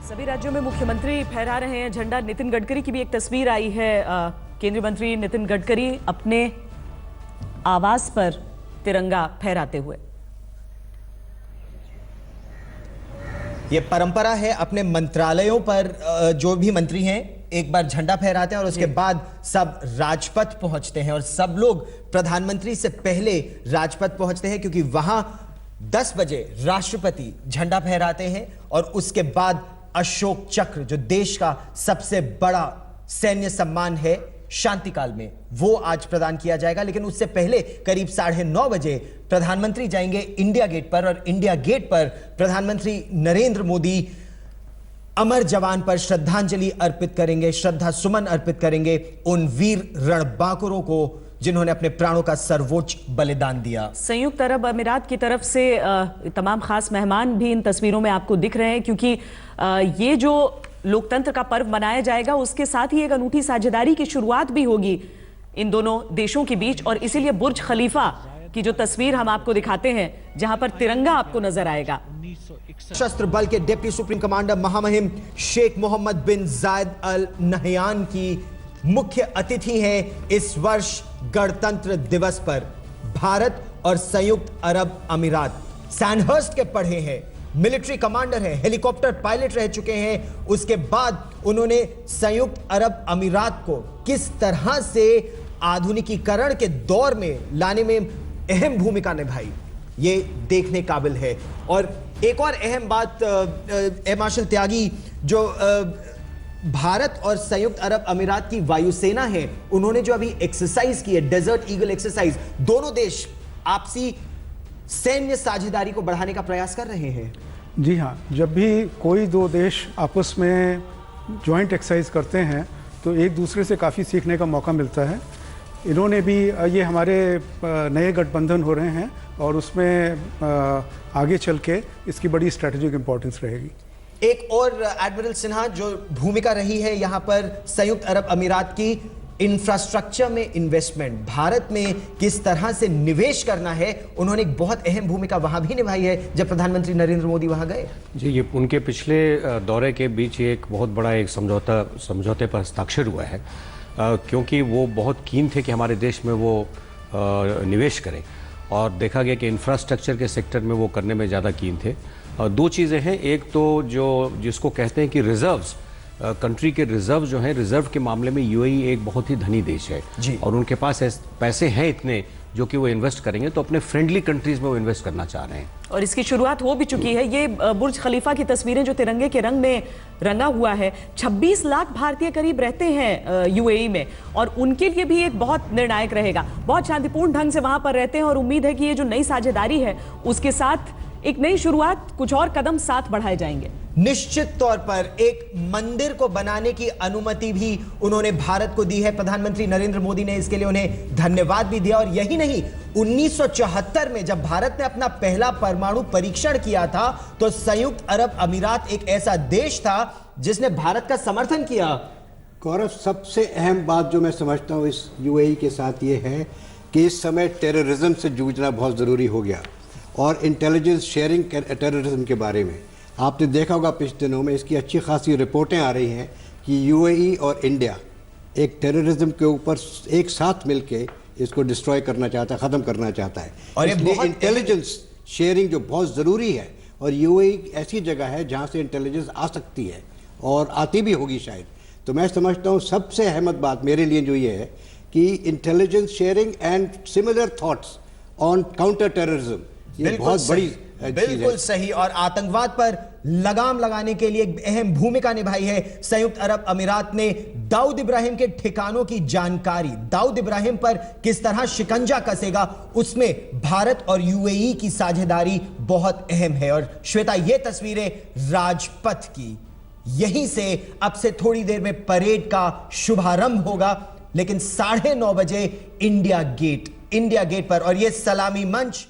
सभी राज्यों में मुख्यमंत्री फहरा रहे हैं झंडा। नितिन गडकरी की भी एक तस्वीर आई है। केंद्रीय मंत्री नितिन गडकरी अपने आवास पर तिरंगा फहराते हुए। ये परंपरा है, अपने मंत्रालयों पर जो भी मंत्री हैं एक बार झंडा फहराते हैं और उसके बाद सब राजपथ पहुंचते हैं और सब लोग प्रधानमंत्री से पहले राजपथ पहुंचते हैं, क्योंकि वहां 10 बजे राष्ट्रपति झंडा फहराते हैं और उसके बाद अशोक चक्र, जो देश का सबसे बड़ा सैन्य सम्मान है शांतिकाल में, वो आज प्रदान किया जाएगा। लेकिन उससे पहले करीब 9:30 बजे प्रधानमंत्री जाएंगे इंडिया गेट पर और इंडिया गेट पर प्रधानमंत्री नरेंद्र मोदी अमर जवान पर श्रद्धांजलि अर्पित करेंगे, श्रद्धा सुमन अर्पित करेंगे उन वीर रणबांकुरों को जिन्होंने अपने प्राणों का सर्वोच्च बलिदान दिया। संयुक्त अरब अमीरात की तरफ से तमाम खास मेहमान भी इन तस्वीरों में आपको दिख रहे हैं, क्योंकि ये जो लोकतंत्र का पर्व मनाया जाएगा उसके साथ ही एक अनूठी साझेदारी की शुरुआत भी होगी इन दोनों देशों के बीच। और इसीलिए बुर्ज खलीफा की जो तस्वीर हम आपको दिखाते हैं, जहां पर तिरंगा आपको नजर आएगा। सशस्त्र बल के डिप्टी सुप्रीम कमांडर महामहिम शेख मोहम्मद बिन जायद अल नहयान की मुख्य अतिथि हैं इस वर्ष गणतंत्र दिवस पर। भारत और संयुक्त अरब अमीरात सैंडहर्स्ट के पढ़े हैं, मिलिट्री कमांडर हैं, हेलीकॉप्टर पायलट रह चुके हैं। उसके बाद उन्होंने संयुक्त अरब अमीरात को किस तरह से आधुनिकीकरण के दौर में लाने में अहम भूमिका निभाई, ये देखने काबिल है। और एक और अहम बात एयर मार्शल त्यागी, जो भारत और संयुक्त अरब अमीरात की वायुसेना है, उन्होंने जो अभी एक्सरसाइज की है, डेजर्ट ईगल एक्सरसाइज, दोनों देश आपसी सैन्य साझेदारी को बढ़ाने का प्रयास कर रहे हैं। जी हाँ, जब भी कोई दो देश आपस में जॉइंट एक्सरसाइज करते हैं तो एक दूसरे से काफ़ी सीखने का मौका मिलता है। इन्होंने भी, ये हमारे नए गठबंधन हो रहे हैं और उसमें आगे चल के इसकी बड़ी स्ट्रैटेजिक इंपॉर्टेंस रहेगी। एक और एडमिरल सिन्हा जो भूमिका रही है यहां पर संयुक्त अरब अमीरात की, इंफ्रास्ट्रक्चर में इन्वेस्टमेंट, भारत में किस तरह से निवेश करना है, उन्होंने एक बहुत अहम भूमिका वहां भी निभाई है जब प्रधानमंत्री नरेंद्र मोदी वहां गए। जी, ये उनके पिछले दौरे के बीच एक बहुत बड़ा एक समझौते पर हस्ताक्षर हुआ है, क्योंकि वो बहुत कीन थे कि हमारे देश में वो निवेश करें और देखा गया कि इंफ्रास्ट्रक्चर के सेक्टर में वो करने में ज़्यादा कीन थे। दो चीज़ें हैं, एक तो जो जिसको कहते हैं कि रिजर्व्स, कंट्री के रिजर्व जो हैं, रिजर्व के मामले में यूएई एक बहुत ही धनी देश है और उनके पास पैसे हैं इतने जो कि वो इन्वेस्ट करेंगे, तो अपने फ्रेंडली कंट्रीज में वो इन्वेस्ट करना चाह रहे हैं और इसकी शुरुआत हो भी चुकी है। ये बुर्ज खलीफा की तस्वीरें जो तिरंगे के रंग में रंगा हुआ है, 26 लाख भारतीय करीब रहते हैं यूएई में और उनके लिए भी एक बहुत निर्णायक रहेगा। बहुत शांतिपूर्ण ढंग से वहां पर रहते हैं और उम्मीद है कि ये जो नई साझेदारी है उसके साथ एक नई शुरुआत, कुछ और कदम साथ बढ़ाए जाएंगे। निश्चित तौर पर एक मंदिर को बनाने की अनुमति भी उन्होंने भारत को दी है। प्रधानमंत्री नरेंद्र मोदी ने इसके लिए उन्हें धन्यवाद भी दिया। और यही नहीं, 1974 में जब भारत ने अपना पहला परमाणु परीक्षण किया था तो संयुक्त अरब अमीरात एक ऐसा देश था जिसने भारत का समर्थन किया। गौरव, सबसे अहम बात जो मैं समझता हूं इस यूएई के साथ ये है कि इस समय टेररिज्म से जूझना बहुत ज़रूरी हो गया और इंटेलिजेंस शेयरिंग टेररिज्म के बारे में आपने देखा होगा पिछले दिनों में इसकी अच्छी खासी रिपोर्टें आ रही हैं कि यूएई और इंडिया एक टेररिज्म के ऊपर एक साथ मिलके इसको डिस्ट्रॉय करना चाहता है, ख़त्म करना चाहता है। और इसलिए इंटेलिजेंस शेयरिंग जो बहुत ज़रूरी है, और यूएई ऐसी जगह है जहाँ से इंटेलिजेंस आ सकती है और आती भी होगी शायद। तो मैं समझता हूँ सबसे अहम बात मेरे लिए जो ये है कि intelligence sharing and similar thoughts on counter terrorism, ये बहुत बड़ी बिल्कुल सही। और आतंकवाद पर लगाम लगाने के लिए एक अहम भूमिका निभाई है। संयुक्त अरब अमीरात ने दाऊद इब्राहिम के ठिकानों की जानकारी, दाऊद इब्राहिम पर किस तरह शिकंजा कसेगा, उसमें भारत और यूएई की साझेदारी बहुत अहम है। और श्वेता, ये तस्वीरें राजपथ की, यहीं से अब से थोड़ी देर में परेड का शुभारंभ होगा, लेकिन 9:30 बजे इंडिया गेट पर, और यह सलामी मंच